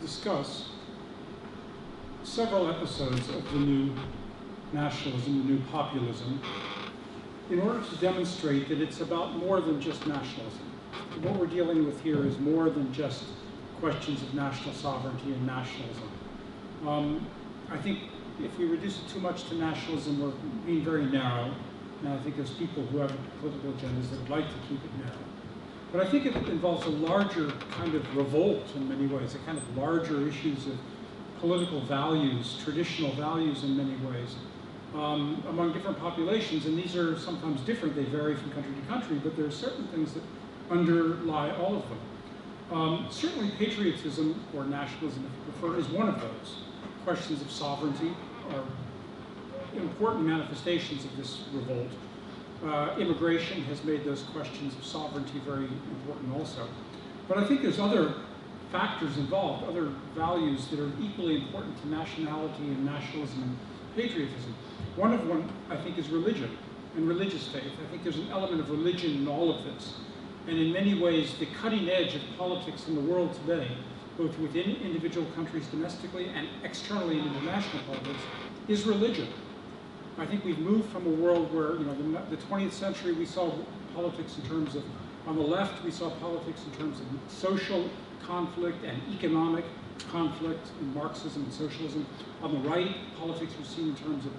discuss several episodes of the new nationalism, the new populism, in order to demonstrate that it's about more than just nationalism. What we're dealing with here is more than just questions of national sovereignty and nationalism. I think if we reduce it too much to nationalism, we're being very narrow, and I think there's people who have political agendas that would like to keep it narrow. But I think it involves a larger kind of revolt in many ways, a kind of larger issues of political values, traditional values in many ways, among different populations. And these are sometimes different, they vary from country to country, but there are certain things that underlie all of them. Certainly patriotism, or nationalism if you prefer, is one of those. Questions of sovereignty are important manifestations of this revolt. Immigration has made those questions of sovereignty very important also. But I think there's other factors involved, other values that are equally important to nationality and nationalism and patriotism. One of them, I think, is religion and religious faith. I think there's an element of religion in all of this. And in many ways, the cutting edge of politics in the world today, both within individual countries domestically and externally in international politics, is religion. I think we've moved from a world where, the 20th century we saw politics in terms of, on the left we saw politics in terms of social conflict and economic conflict in Marxism and socialism. On the right, politics was seen in terms of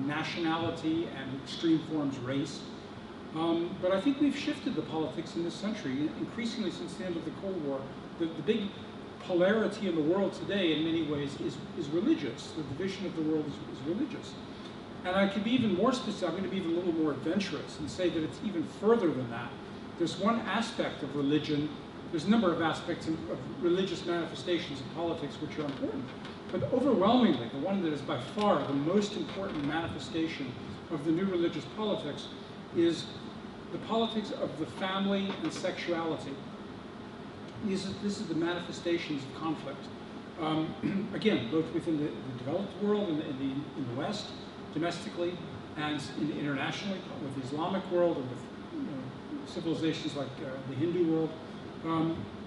nationality and extreme forms race. But I think we've shifted the politics in this century, increasingly since the end of the Cold War. The big polarity in the world today, in many ways, is religious. The division of the world is religious. And I could be even more specific, I'm going to be even a little more adventurous and say that it's even further than that. There's one aspect of religion, there's a number of aspects of religious manifestations of politics which are important. But overwhelmingly, the one that is by far the most important manifestation of the new religious politics is the politics of the family and sexuality. This is the manifestations of conflict. Again, both within the developed world and in the West, domestically, and internationally, with the Islamic world, or with civilizations like the Hindu world.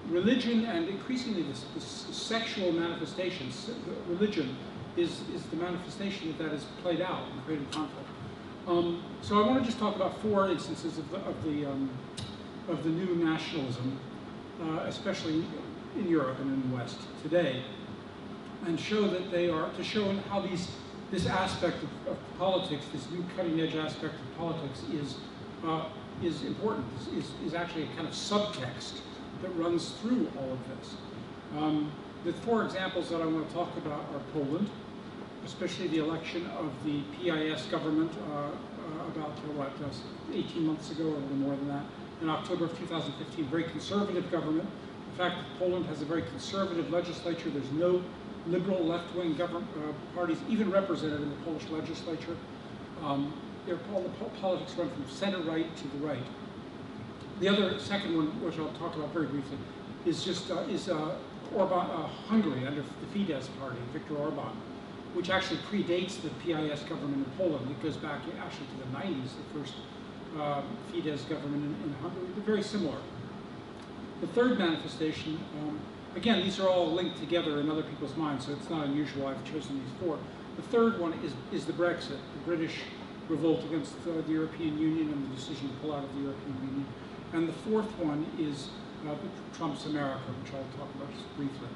Religion and increasingly the sexual manifestations, religion is the manifestation that is played out and created conflict. So I want to just talk about four instances of the new nationalism, especially in Europe and in the West today, and show that they are, to show how this aspect of politics, this new cutting-edge aspect of politics is important, is actually a kind of subtext that runs through all of this. The four examples that I want to talk about are Poland, especially the election of the PIS government about, 18 months ago, or a little more than that, in October of 2015, very conservative government. The fact that Poland has a very conservative legislature, there's no liberal left-wing parties even represented in the Polish legislature. All the politics run from center-right to the right. The second one, which I'll talk about very briefly, is Hungary under the Fidesz party, Viktor Orban, which actually predates the PIS government in Poland. It goes back actually to the 90s, the first Fidesz government in Hungary. They're very similar. The third manifestation, again, these are all linked together in other people's minds, so it's not unusual I've chosen these four. The third one is the Brexit, the British revolt against the European Union and the decision to pull out of the European Union. And the fourth one is Trump's America, which I'll talk about just briefly.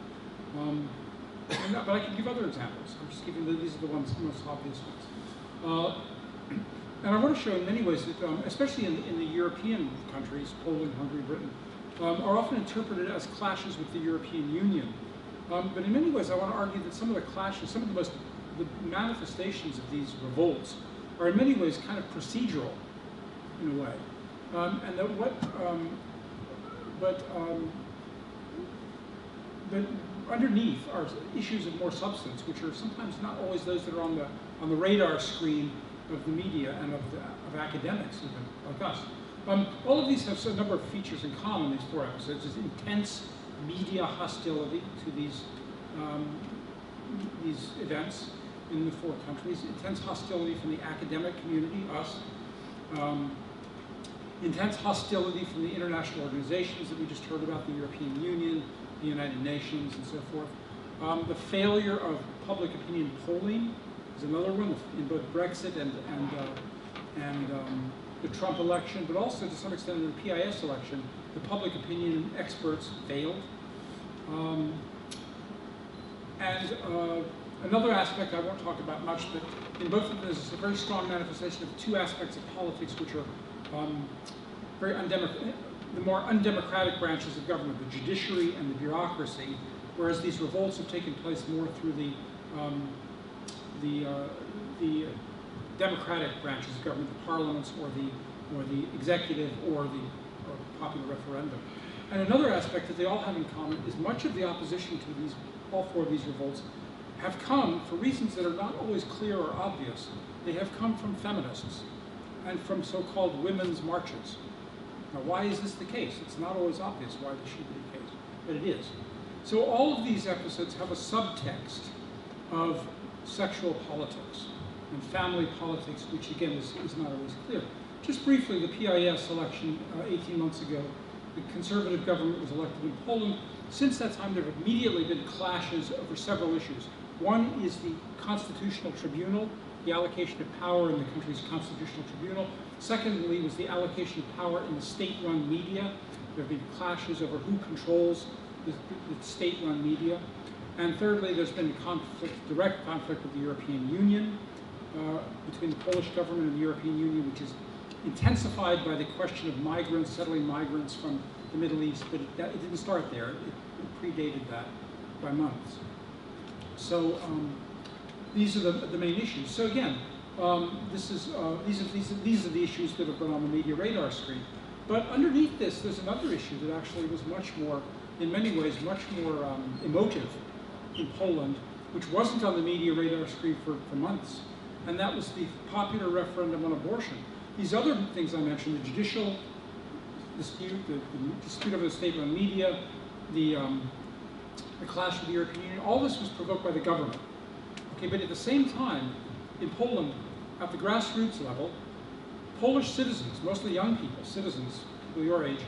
But I can give other examples. I'm just giving these are the most obvious ones. And I want to show in many ways that, especially in the European countries, Poland, Hungary, Britain, are often interpreted as clashes with the European Union. But in many ways, I want to argue that some of the clashes, some of the manifestations of these revolts are in many ways kind of procedural, in a way. And that but underneath are issues of more substance, which are sometimes not always those that are on the radar screen of the media and of academics, even like us. All of these have a number of features in common, these four episodes. There's intense media hostility to these events in the four countries, intense hostility from the academic community, us, intense hostility from the international organizations that we just heard about, the European Union, the United Nations and so forth. The failure of public opinion polling is another one in both Brexit and the Trump election, but also to some extent in the PIS election, the public opinion experts failed. Another aspect I won't talk about much, but in both of them there's a very strong manifestation of two aspects of politics which are very undemocratic, the more undemocratic branches of government, the judiciary and the bureaucracy, whereas these revolts have taken place more through the democratic branches of government, the parliaments or the executive or popular referendum. And another aspect that they all have in common is much of the opposition to all four of these revolts have come, for reasons that are not always clear or obvious, they have come from feminists and from so-called women's marches. Now, why is this the case? It's not always obvious why this should be the case, but it is. So all of these episodes have a subtext of sexual politics and family politics, which again is not always clear. Just briefly, the PIS election 18 months ago, the conservative government was elected in Poland. Since that time, there have immediately been clashes over several issues. One is the constitutional tribunal, the allocation of power in the country's constitutional tribunal. Secondly was the allocation of power in the state-run media. There have been clashes over who controls the state-run media. And thirdly, there's been conflict, direct conflict with the European Union, between the Polish government and the European Union, which is intensified by the question of migrants, settling migrants from the Middle East, but it didn't start there. It predated that by months. So these are the main issues. So again, these are the issues that have been on the media radar screen. But underneath this, there's another issue that actually was much more, in many ways, much more emotive in Poland, which wasn't on the media radar screen for months, and that was the popular referendum on abortion. These other things I mentioned, the judicial dispute, the dispute over the state-run media, the clash with the European Union, all this was provoked by the government. Okay, but at the same time, in Poland, at the grassroots level, Polish citizens, mostly young people, citizens, people your age,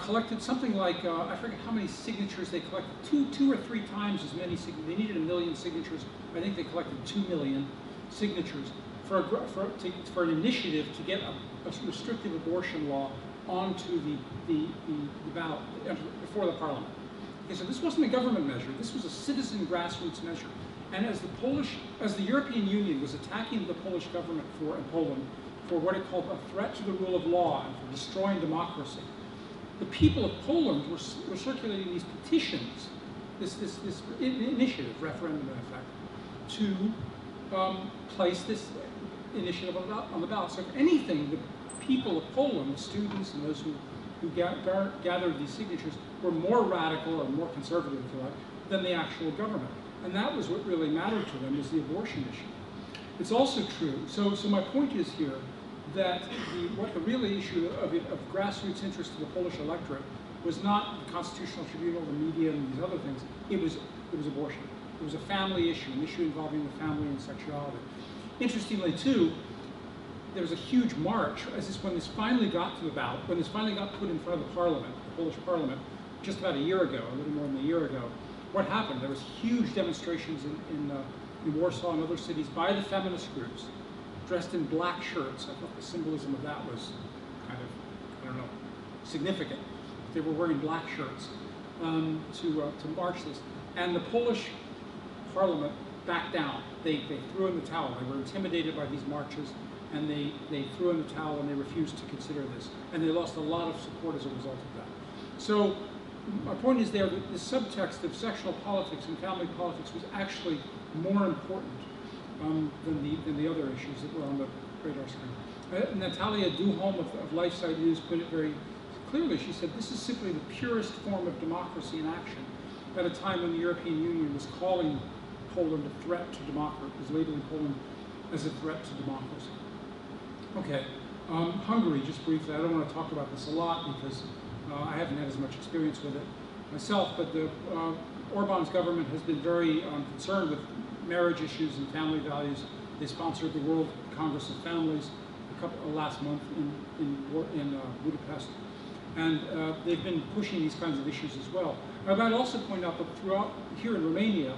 collected something like, I forget how many signatures they collected, two or three times as many signatures. They needed 1 million signatures. I think they collected 2 million signatures for an initiative to get a restrictive abortion law onto the ballot before the parliament. Okay, so this wasn't a government measure. This was a citizen grassroots measure. And as the European Union was attacking the Polish government in Poland for what it called a threat to the rule of law and for destroying democracy, the people of Poland were circulating these petitions, this initiative, referendum in effect, to place this initiative on the ballot. So if anything, the people of Poland, the students and those who gathered these signatures, were more radical or more conservative, if you like, than the actual government. And that was what really mattered to them, is the abortion issue. It's also true, so my point is here that what the real issue of grassroots interest to the Polish electorate was not the constitutional tribunal, the media, and these other things. It was abortion. It was a family issue, an issue involving the family and sexuality. Interestingly, too, there was a huge march when this finally got to the ballot, when this finally got put in front of the parliament, the Polish parliament, just about a year ago, a little more than a year ago. What happened? There was huge demonstrations in Warsaw and other cities by the feminist groups, dressed in black shirts. I thought the symbolism of that was kind of, I don't know, significant. They were wearing black shirts to march this. And the Polish parliament backed down. They threw in the towel. They were intimidated by these marches, and they threw in the towel and they refused to consider this. And they lost a lot of support as a result of that. So my point is there that the subtext of sexual politics and family politics was actually more important than the other issues that were on the radar screen. Natalia Duholm of LifeSite News put it very clearly. She said, this is simply the purest form of democracy in action at a time when the European Union was calling Poland a threat to democracy, was labeling Poland as a threat to democracy. Okay, Hungary, just briefly. I don't want to talk about this a lot because I haven't had as much experience with it myself, but Orban's government has been very concerned with marriage issues and family values. They sponsored the World Congress of Families last month in Budapest. And they've been pushing these kinds of issues as well. I might also point out that throughout, here in Romania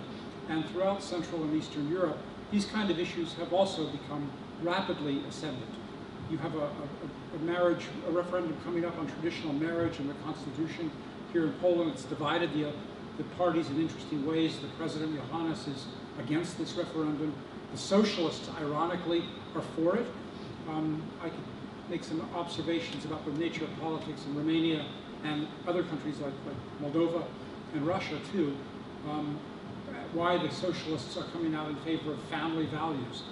and throughout Central and Eastern Europe, these kind of issues have also become rapidly ascendant. You have a referendum coming up on traditional marriage and the Constitution. Here in Poland, it's divided the parties in interesting ways. The President, Johannes, is against this referendum. The socialists, ironically, are for it. I could make some observations about the nature of politics in Romania and other countries like Moldova and Russia, too. Why the socialists are coming out in favor of family values.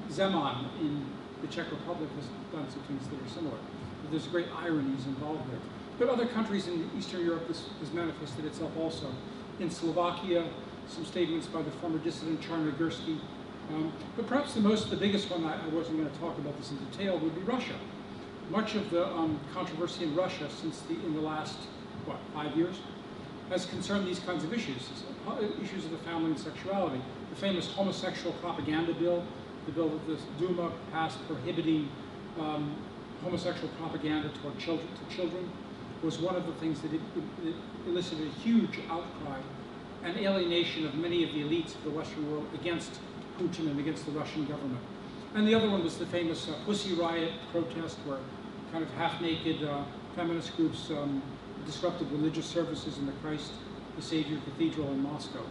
Zeman in the Czech Republic has done some things that are similar. But there's great ironies involved there. But other countries in Eastern Europe, this has manifested itself also. In Slovakia, some statements by the former dissident Czarnogórsky. But perhaps the biggest one, I wasn't going to talk about this in detail, would be Russia. Much of the controversy in Russia in the last, 5 years, has concerned these kinds of issues of the family and sexuality. The famous homosexual propaganda bill, the bill that the Duma passed prohibiting homosexual propaganda toward children, was one of the things that it elicited a huge outcry and alienation of many of the elites of the Western world against Putin and against the Russian government. And the other one was the famous Pussy Riot protest, where kind of half-naked feminist groups disrupted religious services in the Christ the Savior Cathedral in Moscow.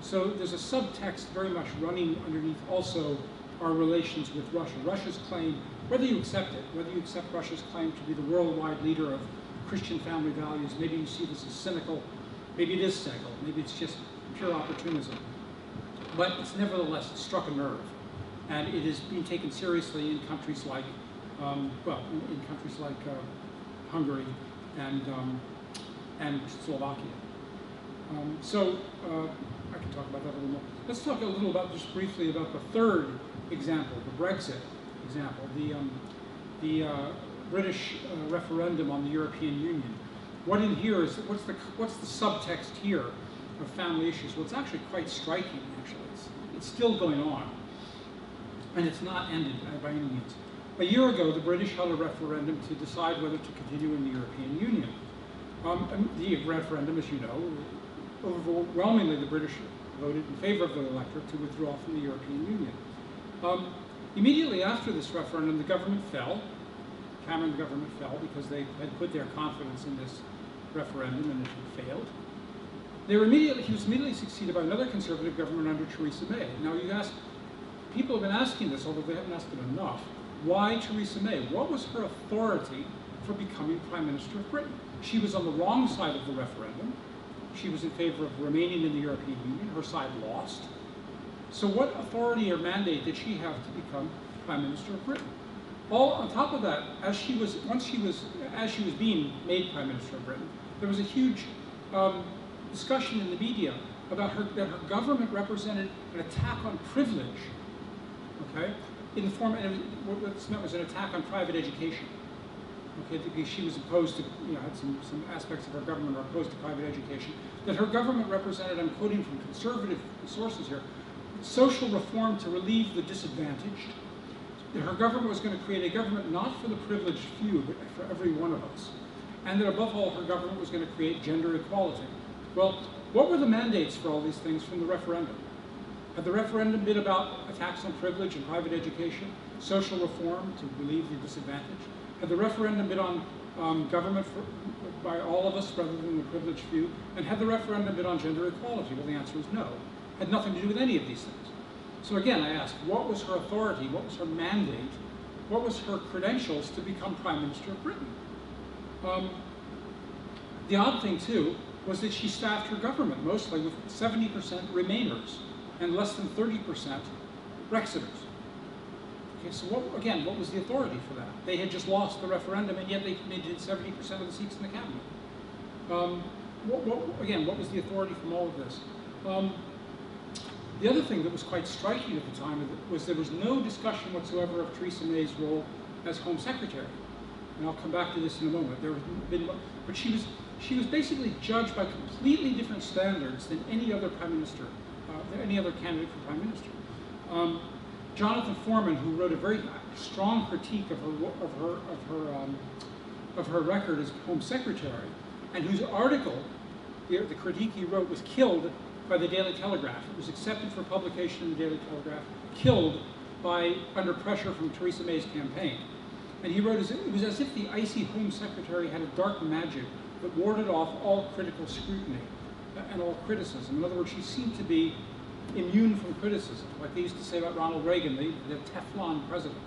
So there's a subtext very much running underneath also our relations with Russia. Russia's claim, whether you accept it, whether you accept Russia's claim to be the worldwide leader of Christian family values, maybe you see this as cynical, maybe it is cynical, maybe it's just pure opportunism. But it's nevertheless struck a nerve, and it is being taken seriously in countries like, in countries like Hungary and Slovakia. I can talk about that a little more. Let's talk a little about, just briefly, about the third example, the Brexit example, the British referendum on the European Union. What in here is, what's the subtext here of family issues? Well, it's actually quite striking, actually. It's still going on, and it's not ended by any means. A year ago, the British held a referendum to decide whether to continue in the European Union. The referendum, as you know, overwhelmingly the British voted in favor of the electorate to withdraw from the European Union. Immediately after this referendum, the government fell. Cameron's government fell because they had put their confidence in this referendum and it had failed. He was immediately succeeded by another conservative government under Theresa May. Now you ask, people have been asking this, although they haven't asked it enough. Why Theresa May? What was her authority for becoming Prime Minister of Britain? She was on the wrong side of the referendum. She was in favor of remaining in the European Union. Her side lost. So what authority or mandate did she have to become Prime Minister of Britain? All on top of that, as she was being made Prime Minister of Britain, there was a huge discussion in the media about that her government represented an attack on privilege. Okay, in the form, and what's meant was an attack on private education. Okay, because she was opposed to, had some aspects of her government were opposed to private education. That her government represented, I'm quoting from conservative sources here, social reform to relieve the disadvantaged. That her government was going to create a government not for the privileged few, but for every one of us. And that above all, her government was going to create gender equality. Well, what were the mandates for all these things from the referendum? Had the referendum been about attacks on privilege and private education, social reform to relieve the disadvantaged? Had the referendum been on government by all of us rather than the privileged few? And had the referendum been on gender equality? Well, the answer is no. Had nothing to do with any of these things. So again, I ask, what was her authority? What was her mandate? What was her credentials to become Prime Minister of Britain? The odd thing, too, was that she staffed her government mostly with 70% Remainers and less than 30% Brexiters. Okay, so what was the authority for that? They had just lost the referendum, and yet they did 70% of the seats in the cabinet. What was the authority from all of this? The other thing that was quite striking at the time was there was no discussion whatsoever of Theresa May's role as Home Secretary. And I'll come back to this in a moment. But she was basically judged by completely different standards than any other prime minister, any other candidate for prime minister. Jonathan Foreman, who wrote a very strong critique of of her record as Home Secretary, and whose article, the critique he wrote, was killed by the Daily Telegraph. It was accepted for publication in the Daily Telegraph, killed under pressure from Theresa May's campaign. And he wrote, it was as if the icy Home Secretary had a dark magic that warded off all critical scrutiny and all criticism. In other words, she seemed to be immune from criticism, like they used to say about Ronald Reagan, the Teflon president.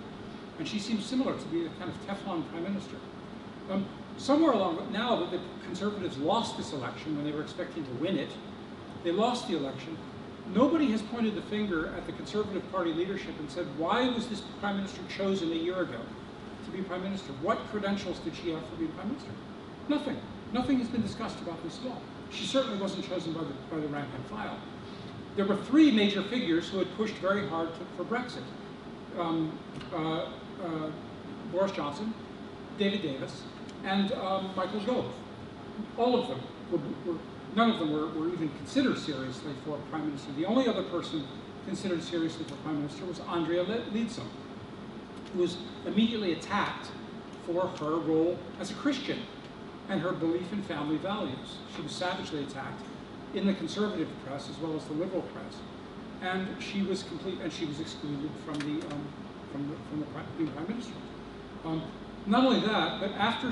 And she seems similar to be a kind of Teflon prime minister. Somewhere along now that the Conservatives lost this election when they were expecting to win it, they lost the election. Nobody has pointed the finger at the Conservative Party leadership and said, why was this prime minister chosen a year ago to be prime minister? What credentials did she have for being prime minister? Nothing. Nothing has been discussed about this at all. She certainly wasn't chosen by the rank and file. There were three major figures who had pushed very hard for Brexit. Boris Johnson, David Davis, and Michael Gove. All of them none of them were even considered seriously for prime minister. The only other person considered seriously for prime minister was Andrea Leadsom, who was immediately attacked for her role as a Christian and her belief in family values. She was savagely attacked in the conservative press as well as the liberal press, and she was excluded from the being prime minister. Not only that, but after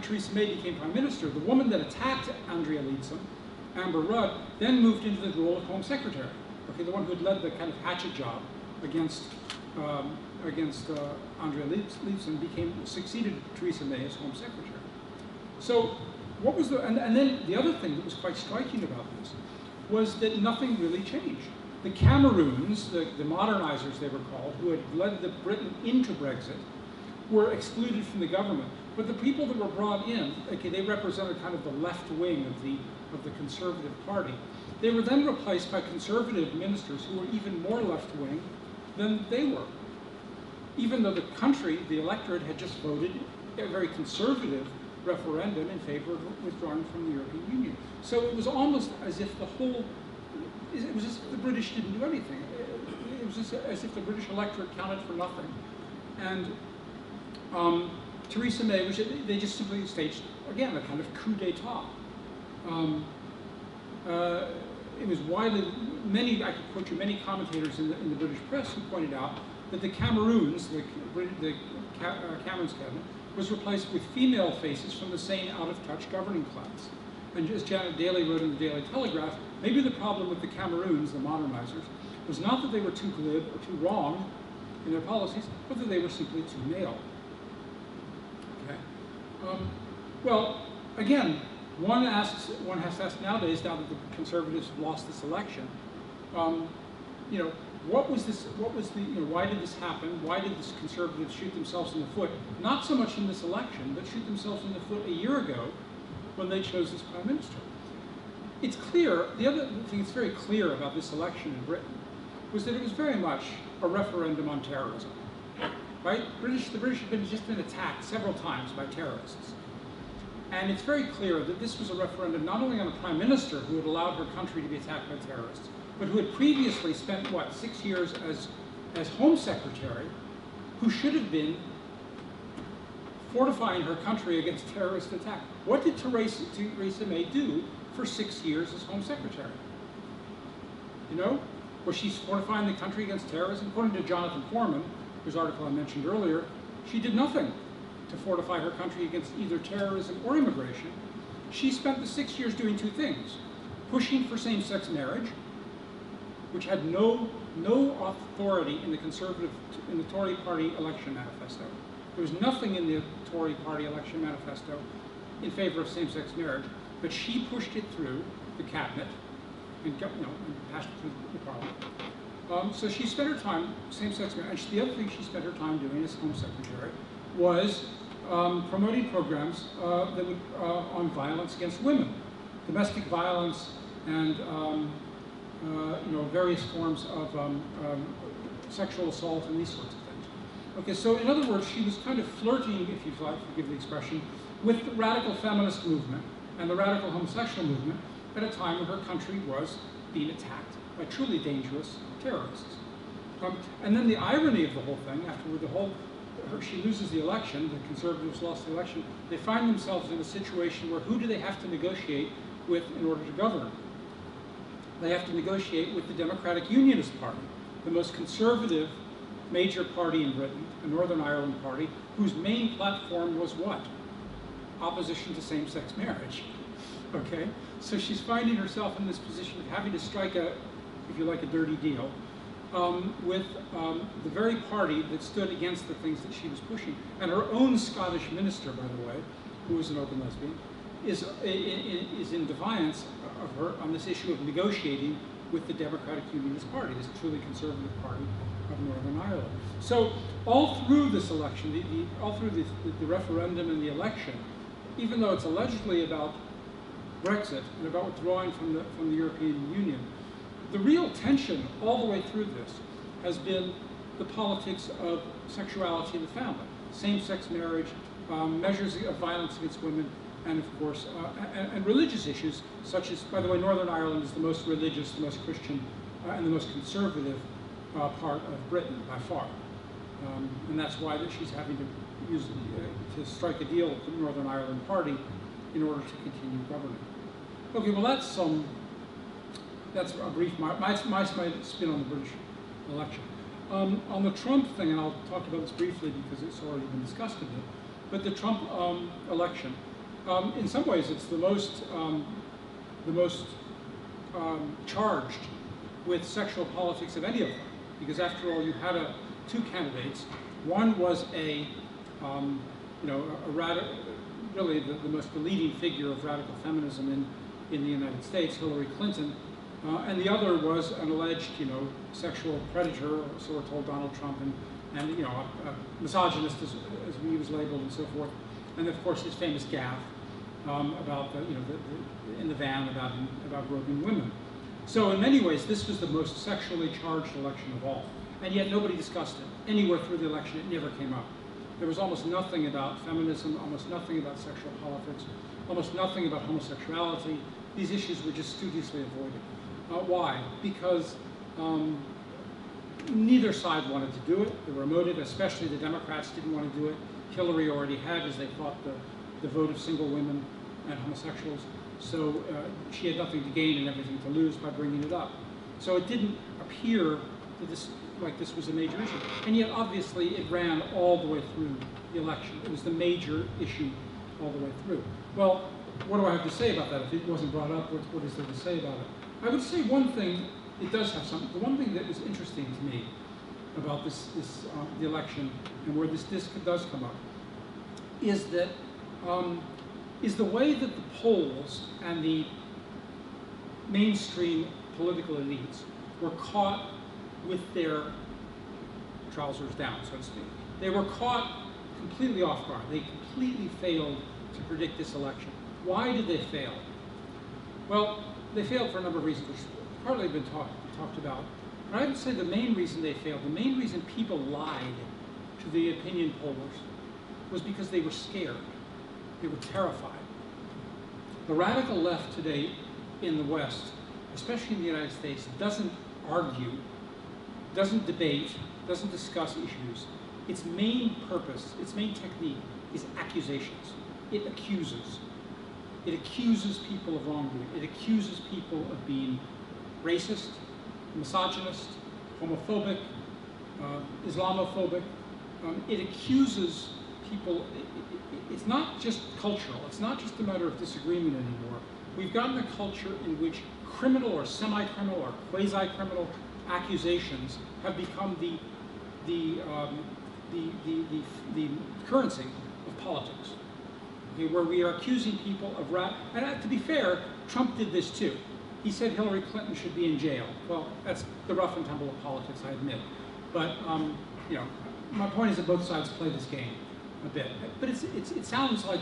Theresa May became prime minister, the woman that attacked Andrea Leadsom, Amber Rudd, then moved into the role of Home Secretary. Okay, the one who had led the kind of hatchet job against Andrea Leadsom succeeded Theresa May as Home Secretary. So what was and then the other thing that was quite striking about this was that nothing really changed. The Cameroons, the modernizers they were called, who had led Britain into Brexit, were excluded from the government. But the people that were brought in, okay, they represented kind of the left wing of the Conservative Party. They were then replaced by Conservative ministers who were even more left wing than they were. Even though the country, the electorate, had just voted a very conservative referendum in favor of withdrawing from the European Union. So it was almost as if it was as if the British didn't do anything. It was just as if the British electorate counted for nothing. And Theresa May, they just simply staged, again, a kind of coup d'etat. It was widely, I could quote you many commentators in the British press who pointed out that the Cameroons, Cameron's cabinet, was replaced with female faces from the same out-of-touch governing class. And as Janet Daly wrote in the Daily Telegraph, maybe the problem with the Cameroons, the modernizers, was not that they were too glib or too wrong in their policies, but that they were simply too male. Okay. Well, again, one has to ask nowadays, now that the Conservatives have lost this election, why did this happen? Why did the Conservatives shoot themselves in the foot? Not so much in this election, but shoot themselves in the foot a year ago when they chose this prime minister. It's clear, the other thing that's very clear about this election in Britain was that it was very much a referendum on terrorism, right? The British had just been attacked several times by terrorists. And it's very clear that this was a referendum not only on a prime minister who had allowed her country to be attacked by terrorists, but who had previously spent, 6 years as Home Secretary, who should have been fortifying her country against terrorist attack. What did Theresa May do for 6 years as Home Secretary? Was she fortifying the country against terrorism? According to Jonathan Foreman, whose article I mentioned earlier, she did nothing to fortify her country against either terrorism or immigration. She spent the 6 years doing two things: pushing for same-sex marriage, which had no authority in the Tory party election manifesto. There was nothing in the Tory party election manifesto in favor of same-sex marriage, but she pushed it through the cabinet and passed it through the parliament. So she spent her time same-sex marriage. And the other thing she spent her time doing as Home Secretary was promoting programs on violence against women, domestic violence, and various forms of sexual assault and these sorts of things. Okay, so in other words, she was kind of flirting, if you'd like to give the expression, with the radical feminist movement and the radical homosexual movement at a time when her country was being attacked by truly dangerous terrorists. And then the irony of the whole thing, afterward, the whole she loses the election, the Conservatives lost the election, they find themselves in a situation where who do they have to negotiate with in order to govern? They have to negotiate with the Democratic Unionist Party, the most conservative major party in Britain, a Northern Ireland party, whose main platform was what? Opposition to same-sex marriage. Okay? So she's finding herself in this position of having to strike a, if you like, a dirty deal with the very party that stood against the things that she was pushing. And her own Scottish minister, by the way, who is an open lesbian, is in defiance of her on this issue of negotiating with the Democratic Unionist Party, this truly conservative party of Northern Ireland. So all through this election, all through the referendum and the election, even though it's allegedly about Brexit and about withdrawing from the European Union, the real tension all the way through this has been the politics of sexuality in the family, same-sex marriage, measures of violence against women, and of course, and religious issues, such as, by the way, Northern Ireland is the most religious, the most Christian, and the most conservative part of Britain by far. And that's why that she's having to use to strike a deal with the Northern Ireland Party in order to continue governing. Okay, well that's a brief, my spin on the British election. On the Trump thing, and I'll talk about this briefly because it's already been discussed a bit, but the Trump election, in some ways it's the most charged with sexual politics of any of them, because after all, you had two candidates. One was really the leading figure of radical feminism in the United States, Hillary Clinton, and the other was an alleged, sexual predator, so we're told, Donald Trump, and a misogynist as he was labeled and so forth, and of course his famous gaffe about in the van about groping women. So in many ways, this was the most sexually charged election of all, and yet nobody discussed it anywhere through the election. It never came up. There was almost nothing about feminism, almost nothing about sexual politics, almost nothing about homosexuality. These issues were just studiously avoided. Why? Because neither side wanted to do it. They were emotive, especially the Democrats didn't want to do it. Hillary already had, as they thought, the vote of single women and homosexuals. So she had nothing to gain and everything to lose by bringing it up. So it didn't appear that this was a major issue. And yet, obviously, it ran all the way through the election. It was the major issue all the way through. Well, what do I have to say about that? If it wasn't brought up, what is there to say about it? I would say one thing, it does have something. The one thing that is interesting to me about the election and where this does come up is that is the way that the polls and the mainstream political elites were caught with their trousers down, so to speak. They were caught completely off guard. They completely failed to predict this election. Why did they fail? Well, they failed for a number of reasons, which partly have been talked about. But I would say the main reason they failed, the main reason people lied to the opinion pollers, was because they were scared. They were terrified. The radical left today in the West, especially in the United States, doesn't argue, doesn't debate, doesn't discuss issues. Its main purpose, its main technique is accusations. It accuses. It accuses people of wrongdoing. It accuses people of being racist, misogynist, homophobic, Islamophobic. It accuses people. It's not just cultural. It's not just a matter of disagreement anymore. We've gotten a culture in which criminal or semi-criminal or quasi-criminal accusations have become the currency of politics. Okay, where we are accusing people of and to be fair, Trump did this too. He said Hillary Clinton should be in jail. Well, that's the rough and tumble of politics, I admit. But my point is that both sides play this game a bit. But it sounds like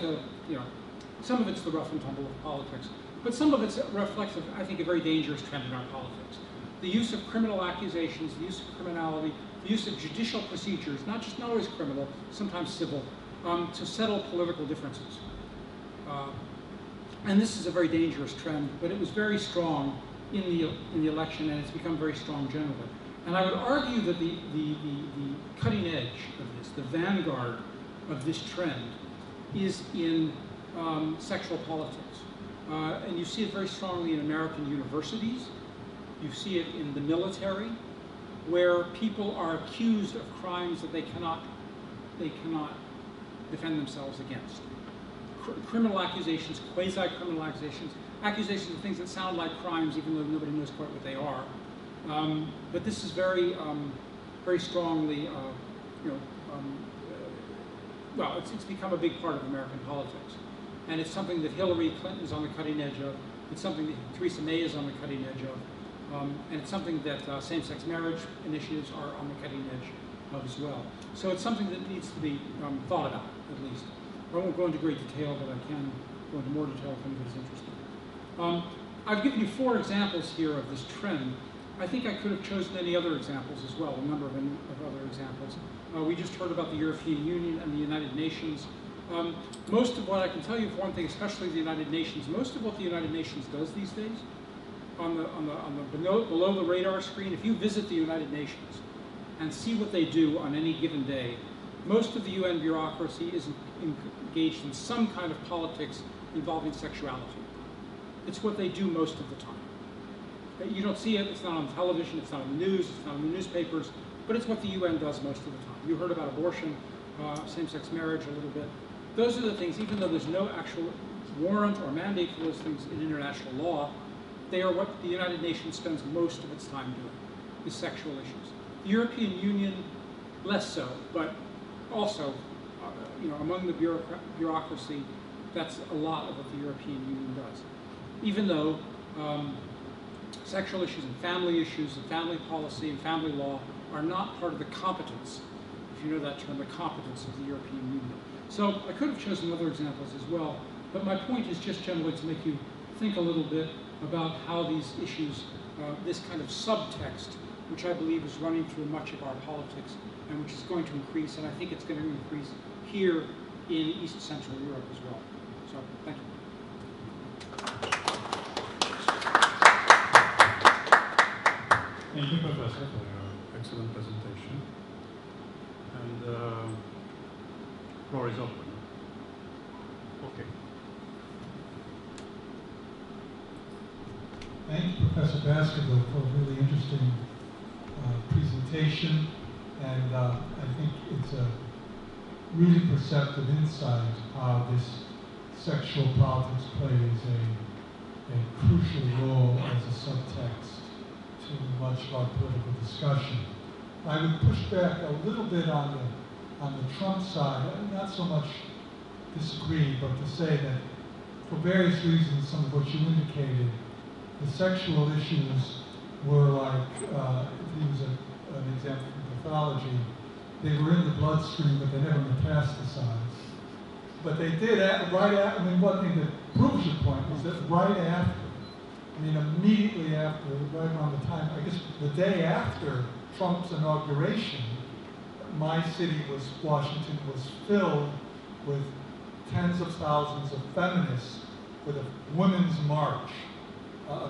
some of it's the rough and tumble of politics, but some of it's reflects, I think, a very dangerous trend in our politics. The use of criminal accusations, the use of criminality, the use of judicial procedures, not always criminal, sometimes civil, to settle political differences. And this is a very dangerous trend, but it was very strong in the election, and it's become very strong generally. And I would argue that the cutting edge of this, the vanguard of this trend, is in sexual politics. And you see it very strongly in American universities. You see it in the military, where people are accused of crimes that they cannot defend themselves against. Criminal accusations, quasi-criminal accusations, accusations of things that sound like crimes even though nobody knows quite what they are. But this is very, very strongly, well, it's become a big part of American politics. And it's something that Hillary Clinton is on the cutting edge of. It's something that Theresa May is on the cutting edge of. And it's something that same-sex marriage initiatives are on the cutting edge of as well. So it's something that needs to be thought about, at least. I won't go into great detail, but I can go into more detail if anybody's interested. I've given you 4 examples here of this trend. I think I could have chosen any other examples as well, a number of other examples. We just heard about the European Union and the United Nations. Most of what I can tell you, for one thing, especially the United Nations, most of what the United Nations does these days, on the below the radar screen, if you visit the United Nations and see what they do on any given day, most of the UN bureaucracy is engaged in some kind of politics involving sexuality. It's what they do most of the time. You don't see it, it's not on television, it's not in the news, it's not in the newspapers, but it's what the UN does most of the time. You heard about abortion, same-sex marriage a little bit. Those are the things, even though there's no actual warrant or mandate for those things in international law, they are what the United Nations spends most of its time doing, is sexual issues. The European Union, less so, but also, among the bureaucracy, that's a lot of what the European Union does. Even though sexual issues and family policy and family law are not part of the competence, if you know that term, the competence of the European Union. So I could have chosen other examples as well, but my point is just generally to make you think a little bit about how these issues, this kind of subtext, which I believe is running through much of our politics and which is going to increase, and I think it's going to increase here in East Central Europe as well. So, thank you. Thank you, Professor, for your excellent presentation. And floor is open. Okay. Thank you, Professor Baskerville, for a really interesting presentation. And I think it's a really perceptive insight how this sexual politics plays a crucial role as a subtext to much of our political discussion. I would push back a little bit on the Trump side, not so much disagree, but to say that for various reasons, some of what you indicated, the sexual issues were like, to use an example from pathology, they were in the bloodstream, but they never metastasized. But they did, right after, I mean, one thing that proves your point is that right after, I mean, immediately after, right around the time, I guess the day after Trump's inauguration, my city Washington, was filled with tens of thousands of feminists with a women's march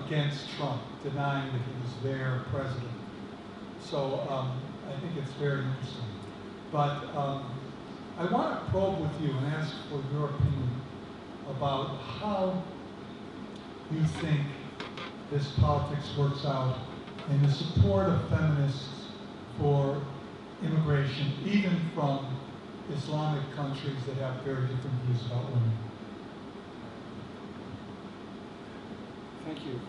against Trump, denying that he was their president. So I think it's very interesting. But I want to probe with you and ask for your opinion about how you think this politics works out in the support of feminists for immigration, even from Islamic countries that have very different views about women. Thank you.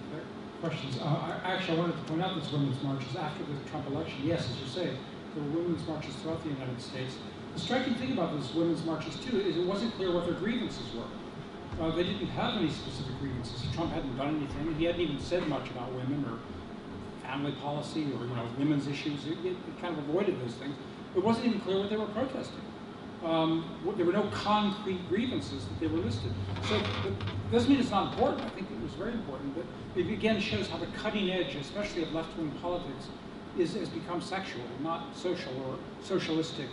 Questions? Actually, I wanted to point out this women's marches after the Trump election. Yes, as you say, there were women's marches throughout the United States. The striking thing about those women's marches, too, is it wasn't clear what their grievances were. They didn't have any specific grievances. Trump hadn't done anything. He hadn't even said much about women or family policy or women's issues. It kind of avoided those things. It wasn't even clear what they were protesting. There were no concrete grievances that they were listed. So it doesn't mean it's not important. I think it was very important. But it again shows how the cutting edge, especially of left-wing politics, has become sexual, not social or socialistic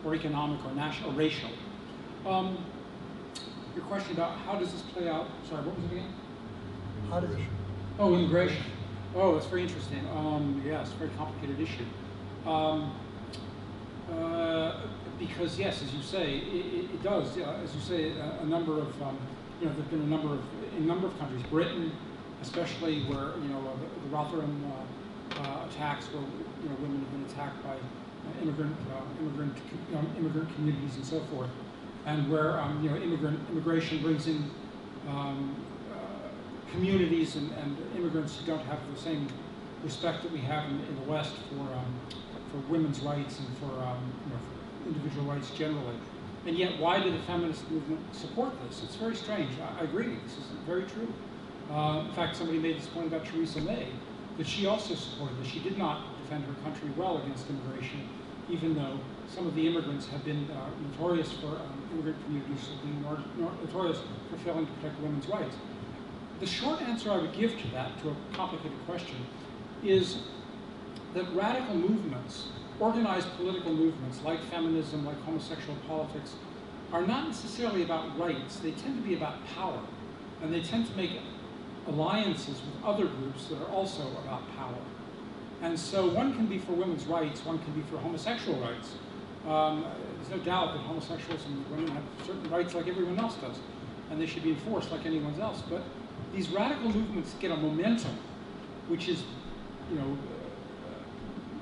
or economic or national or racial. Your question about how does this play out? Sorry, what was it again? How does it? Oh, immigration. Oh, that's very interesting. Yes, very complicated issue. Um, because yes, as you say, it does. As you say, a number of there've been in a number of countries, Britain, especially where the Rotherham attacks, where women have been attacked by immigrant communities and so forth, and where immigration brings in communities and immigrants who don't have the same respect that we have in the West for women's rights and for individual rights generally. And yet, why did the feminist movement support this? It's very strange. I agree. This is very true. In fact, somebody made this point about Theresa May, that she also supported this. She did not defend her country well against immigration, even though some of the immigrants have been notorious for immigrant communities being notorious for failing to protect women's rights. The short answer I would give to that, to a complicated question, is that radical movements, organized political movements like feminism, like homosexual politics, are not necessarily about rights. They tend to be about power. And they tend to make alliances with other groups that are also about power. And so one can be for women's rights, one can be for homosexual rights. There's no doubt that homosexuals and women have certain rights like everyone else does, and they should be enforced like anyone else. But these radical movements get a momentum, which is,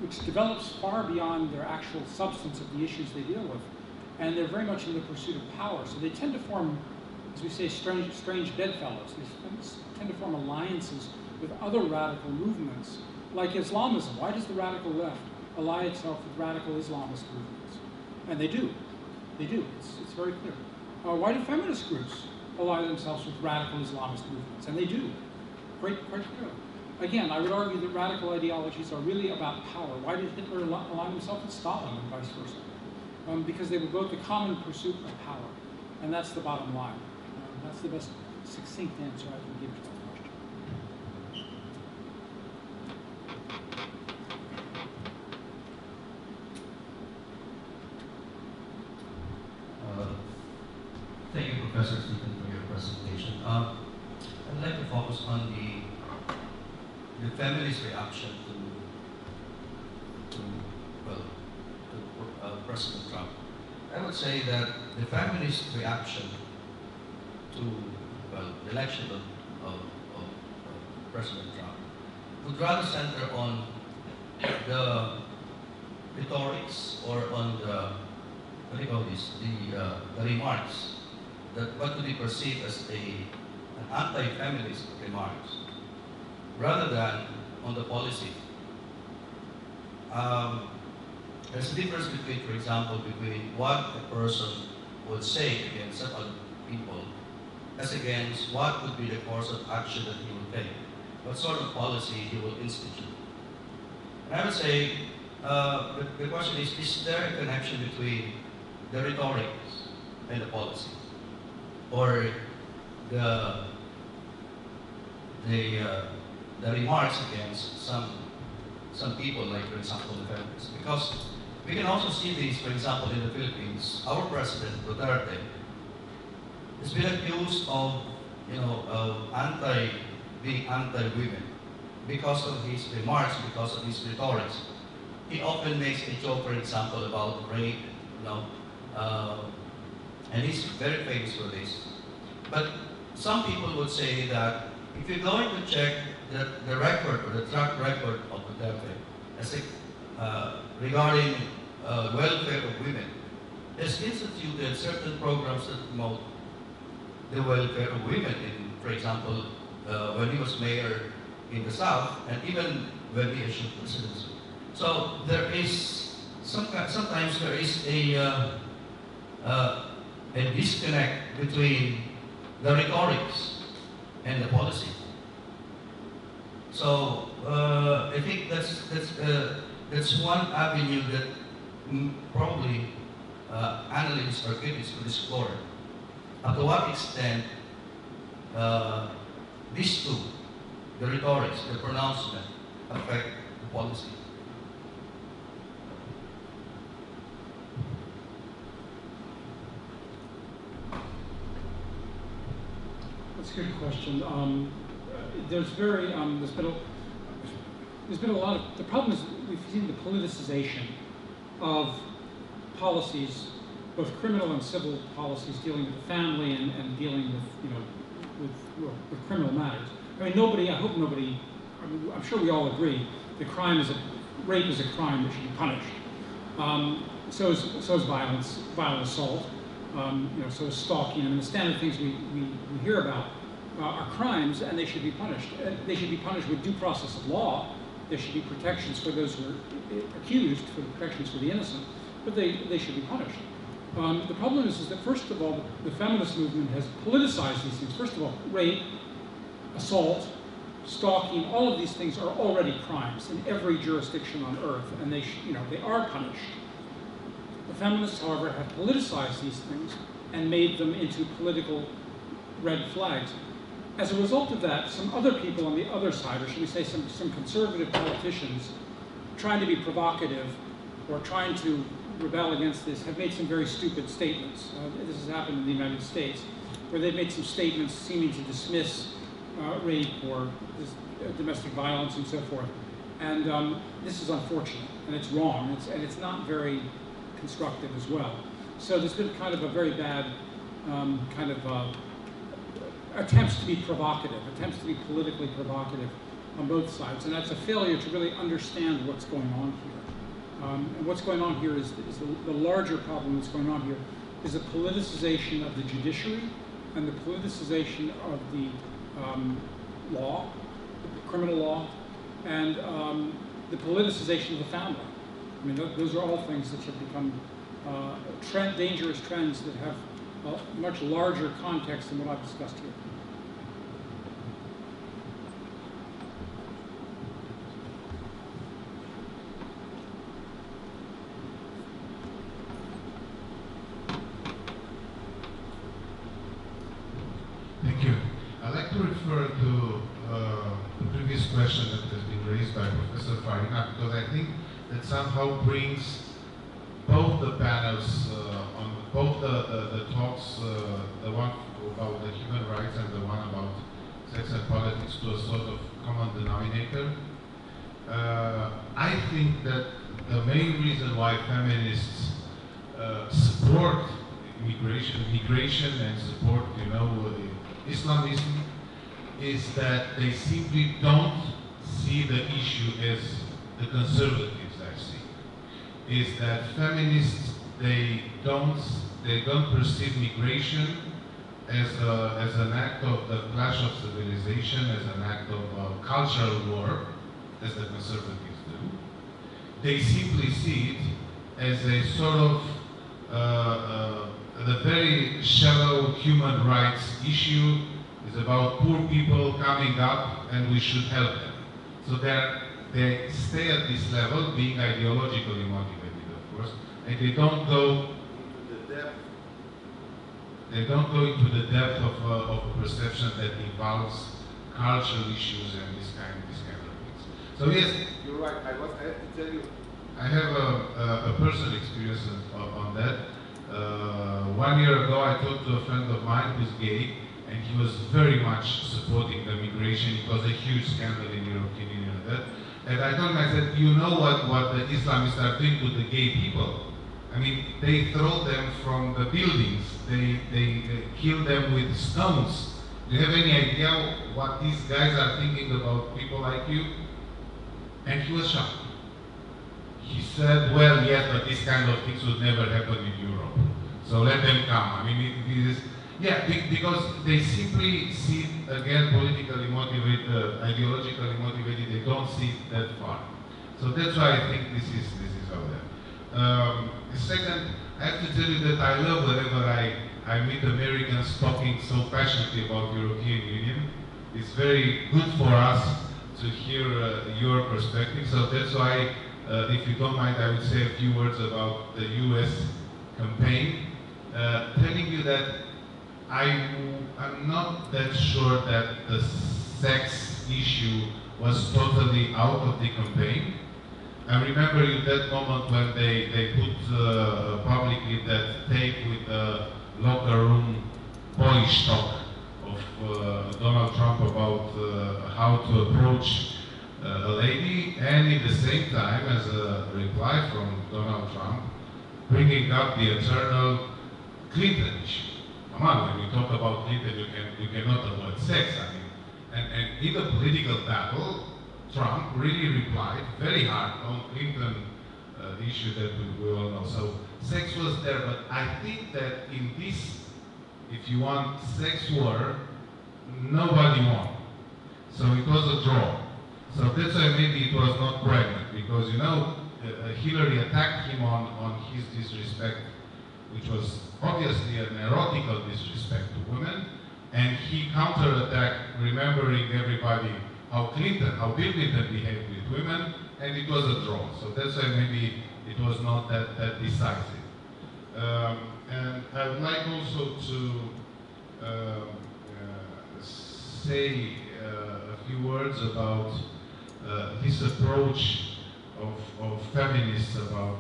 which develops far beyond their actual substance of the issues they deal with, and they're very much in the pursuit of power. So they tend to form, as we say, strange bedfellows. They tend to form alliances with other radical movements, like Islamism. Why does the radical left ally itself with radical Islamist movements? And they do. They do. It's very clear. Why do feminist groups ally themselves with radical Islamist movements? And they do, quite clearly. Again, I would argue that radical ideologies are really about power. Why did Hitler ally himself with Stalin and vice versa? Because they were both the common pursuit of power. And that's the bottom line. That's the best succinct answer I can give to the question. Thank you, Professor Stephen, for your presentation. I'd like to focus on the feminist reaction to President Trump. I would say that the feminist reaction to the election of President Trump would rather center on the rhetorics or on the the remarks that what could be perceived as an anti-feminist remarks, rather than on the policy. There's a difference between, for example, between what a person would say against certain people as against what would be the course of action that he will take, what sort of policy he will institute. And I would say the question is there a connection between the rhetorics and the policy, or the remarks against some people, like for example the feminists? Because we can also see these, for example, in the Philippines. Our president Duterte has been accused of being anti-women because of his remarks, because of his rhetorics. He often makes a joke, for example, about rape, and he's very famous for this. But some people would say that if you're going to check the record or the track record of Duterte regarding welfare of women, has instituted certain programs that promote the welfare of women. For example, when he was mayor in the South, and even when he issued presidency. So there is sometimes there is a disconnect between the rhetorics and the policy. So I think that's one avenue that probably analysts or critics could explore. To what extent these two, the rhetorics, the pronouncement, affect the policy? That's a good question. There's been there's been a lot of, the problem is we've seen the politicization of policies, both criminal and civil policies dealing with the family and dealing with, you know, with criminal matters. I mean, I hope nobody, I'm sure we all agree that rape is a crime that should be punished. So is violence, violent assault, you know, so is stalking. I mean, the standard things we hear about are crimes, and they should be punished. They should be punished with due process of law. There should be protections for those who are accused, for protections for the innocent, but they should be punished. The problem is that, first of all, the feminist movement has politicized these things. First of all, rape, assault, stalking, all of these things are already crimes in every jurisdiction on earth, and they are punished. The feminists, however, have politicized these things and made them into political red flags. As a result of that, some other people on the other side, or should we say some conservative politicians, trying to be provocative or trying to rebel against this, have made some very stupid statements. This has happened in the United States, where they've made some statements seeming to dismiss rape or domestic violence and so forth. And this is unfortunate, and it's wrong, and it's not very constructive as well. So there's been kind of a very bad attempts to be provocative, attempts to be politically provocative on both sides, and that's a failure to really understand what's going on here. And what's going on here is the larger problem that's going on here is the politicization of the judiciary and the politicization of the law, the criminal law, and the politicization of the family. I mean, those are all things that have become dangerous trends that have a much larger context than what I've discussed here. Thank you. I'd like to refer to the previous question that has been raised by Professor Farina, because I think that somehow brings both the panels on both the talks, the one about the human rights and the one about sex and politics, to a sort of common denominator. I think that the main reason why feminists support migration and support, Islamism, is that they simply don't see the issue as the conservatives I see. Is that feminists, they don't perceive migration as an act of the clash of civilization, as an act of cultural war, as the conservatives do. They simply see it as a sort of the very shallow human rights issue. Is about poor people coming up and we should help them. So they stay at this level, being ideologically motivated, of course, and they don't go into the depth. They don't go into the depth of perception that involves cultural issues and this kind of things. So yes, you're right. I have to tell you, I have a personal experience on that. 1 year ago, I talked to a friend of mine who's gay, and he was very much supporting the migration. It was a huge scandal in the European Union. And I told him, I said, you know what the Islamists are doing to the gay people? I mean, they throw them from the buildings. They kill them with stones. Do you have any idea what these guys are thinking about people like you? And he was shocked. He said, well, yes, but these kind of things would never happen in Europe. So let them come. I mean, it is, yeah, because they simply see, again, politically motivated, ideologically motivated, they don't see that far. So that's why I think this is how that. Second, I have to tell you that I love whenever I meet Americans talking so passionately about European Union. It's very good for us to hear your perspective. So that's why, if you don't mind, I would say a few words about the US campaign, telling you that I'm not that sure that the sex issue was totally out of the campaign. I remember in that moment when they put publicly that tape with the locker room boyish talk of Donald Trump about how to approach a lady, and at the same time, as a reply from Donald Trump, bringing up the eternal Clinton issue. Come on, when you talk about Clinton, you cannot avoid sex. I mean, and in the political battle, Trump really replied very hard on Clinton issue that we all know. So sex was there, but I think that in this, if you want sex war, nobody won. So it was a draw. So that's why maybe it was not pregnant, because you know, Hillary attacked him on his disrespect, which was obviously an erotical disrespect to women, and he counterattacked, remembering everybody how Bill Clinton behaved with women, and it was a draw. So that's why maybe it was not that decisive. And I would like also to say a few words about this approach of feminists about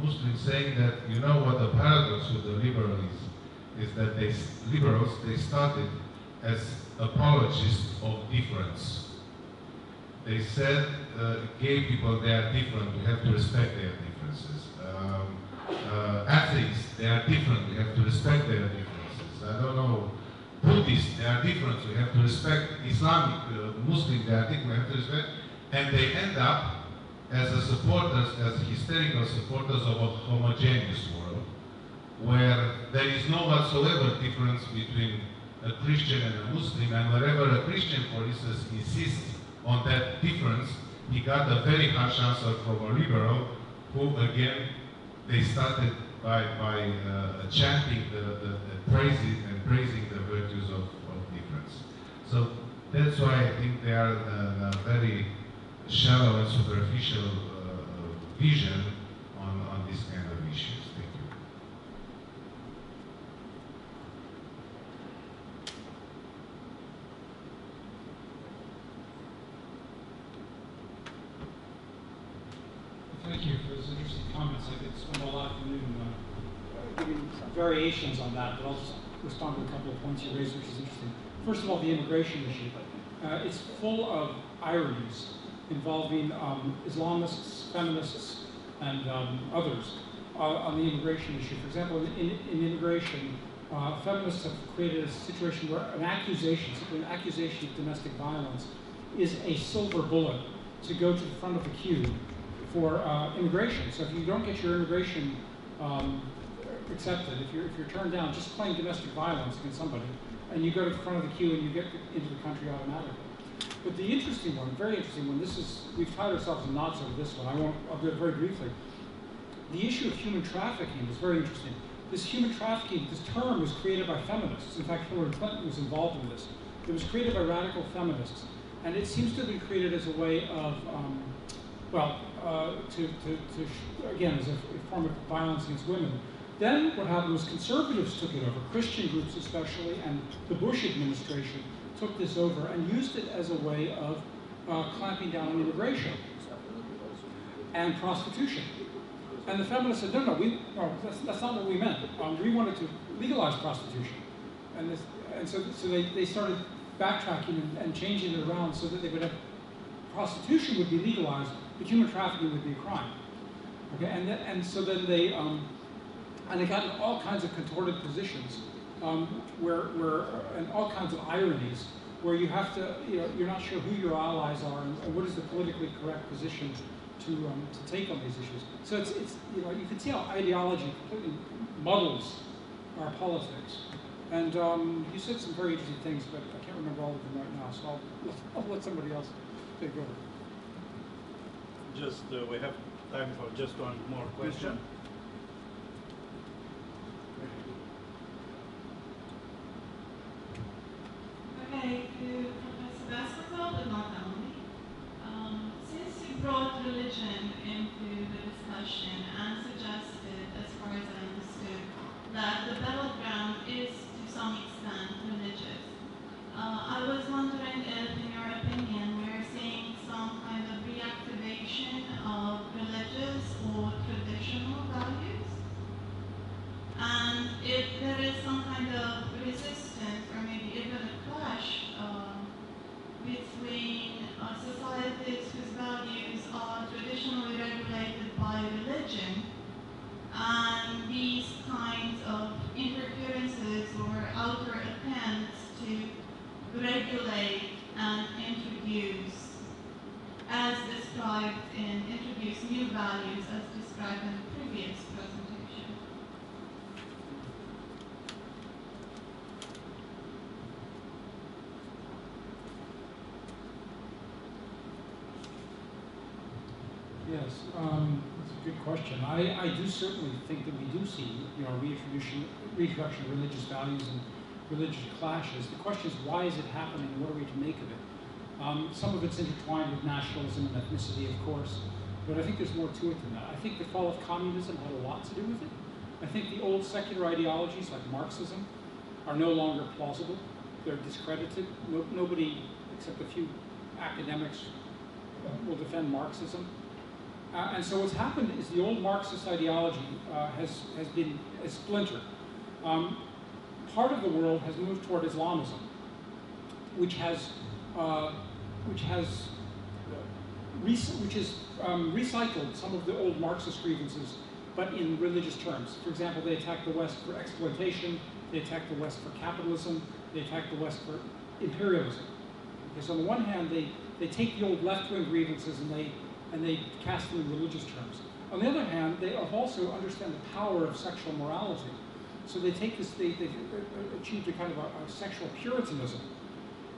Muslims, saying that, you know what the paradox with the liberals is that they started as apologists of difference. They said, gay people, they are different, we have to respect their differences. Atheists, they are different, we have to respect their differences. I don't know, Buddhists, they are different, we have to respect. Islamic, Muslim, they are different, we have to respect. And they end up as hysterical supporters of a homogeneous world, where there is no whatsoever difference between a Christian and a Muslim, and wherever a Christian, for instance, insists on that difference, he got a very harsh answer from a liberal, who again, they started by chanting praising the virtues of difference. So that's why I think they are a very shallow and superficial vision on this kind of issues. Thank you. Thank you for those interesting comments. I could spend all afternoon giving variations on that, but I'll just respond to a couple of points you raised, which is interesting. First of all, the immigration issue. It's full of ironies involving Islamists, feminists, and others on the immigration issue. For example, in immigration, feminists have created a situation where an accusation of domestic violence is a silver bullet to go to the front of the queue for immigration. So if you don't get your immigration accepted, if you're turned down, just claim domestic violence against somebody, and you go to the front of the queue and you get into the country automatically. But the interesting one, very interesting one, we've tied ourselves in knots over this one. I'll do it very briefly. The issue of human trafficking is very interesting. This human trafficking, this term was created by feminists. In fact, Hillary Clinton was involved in this. It was created by radical feminists. And it seems to have been created as a way of, again, as a form of violence against women. Then what happened was conservatives took it over, Christian groups especially, and the Bush administration took this over and used it as a way of clamping down on immigration and prostitution. And the feminists said, no, that's not what we meant. We wanted to legalize prostitution. And so they started backtracking and changing it around so that they would have, prostitution would be legalized, but human trafficking would be a crime. Okay, and so then they got in all kinds of contorted positions, and all kinds of ironies, where you have to, you're not sure who your allies are and what is the politically correct position to take on these issues. So it's you can see how ideology completely muddles our politics. And you said some very interesting things, but I can't remember all of them right now, so I'll let somebody else take over. Just, we have time for just one more question. Okay, to Professor Baskerville, but not only. Since you brought religion into the discussion and suggested, as far as I understood, that the battleground is to some extent religious, I was wondering if, in your opinion, we're seeing some kind of reactivation of religious or traditional values? And if there is some kind of resistance or maybe even a clash between societies religion, and these kinds of interferences or outer attempts to regulate and introduce, as described in introduce new values as described in the previous presentation. Yes, that's a good question. I do certainly think that we do see, reintroduction of religious values and religious clashes. The question is, why is it happening? What are we to make of it? Some of it's intertwined with nationalism and ethnicity, of course, but I think there's more to it than that. I think the fall of communism had a lot to do with it. I think the old secular ideologies like Marxism are no longer plausible. They're discredited. Nobody, except a few academics, will defend Marxism. And so what's happened is the old Marxist ideology has been splintered. Part of the world has moved toward Islamism, which has recycled some of the old Marxist grievances, but in religious terms. For example, they attack the West for exploitation, they attack the West for capitalism, they attack the West for imperialism. Because on the one hand, they take the old left-wing grievances and they cast them in religious terms. On the other hand, they also understand the power of sexual morality. So they take this, they've achieved a kind of a sexual puritanism,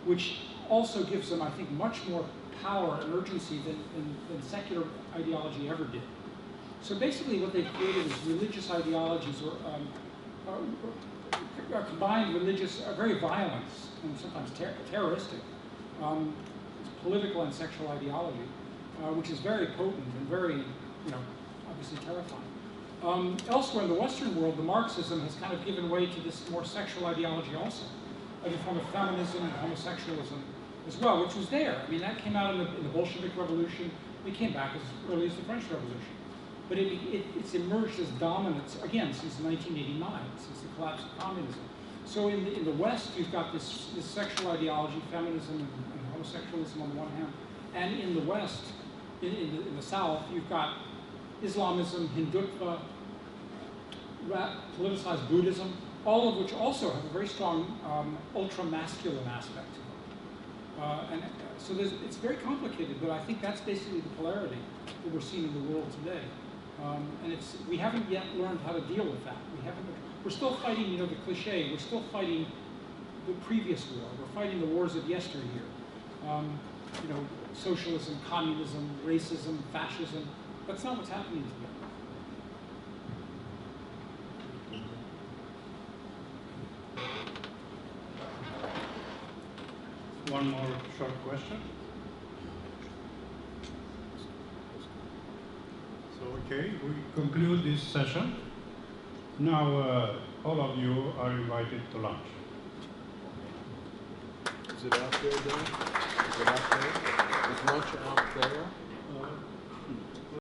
which also gives them, I think, much more power and urgency than secular ideology ever did. So basically what they've created is religious ideologies or combined religious, very violent and sometimes terroristic, political and sexual ideology. Which is very potent and very, obviously terrifying. Elsewhere in the Western world, the Marxism has kind of given way to this more sexual ideology also, in the form of feminism and homosexualism as well, which was there. I mean, that came out in the Bolshevik Revolution. It came back as early as the French Revolution. But it's emerged as dominant, again, since 1989, since the collapse of communism. So in the West, you've got this sexual ideology, feminism and homosexualism on the one hand, and in the West, in the South, you've got Islamism, Hindutva, politicized Buddhism, all of which also have a very strong ultra-masculine aspect to them. And so it's very complicated, but I think that's basically the polarity that we're seeing in the world today. And we haven't yet learned how to deal with that. We're still fighting, the cliche, we're still fighting the previous war. We're fighting the wars of yesteryear. Socialism, communism, racism, fascism. That's not what's happening today. One more short question. So, okay, we conclude this session. Now, all of you are invited to lunch. Is it out there, Dan? Is it out there? Is lunch out there?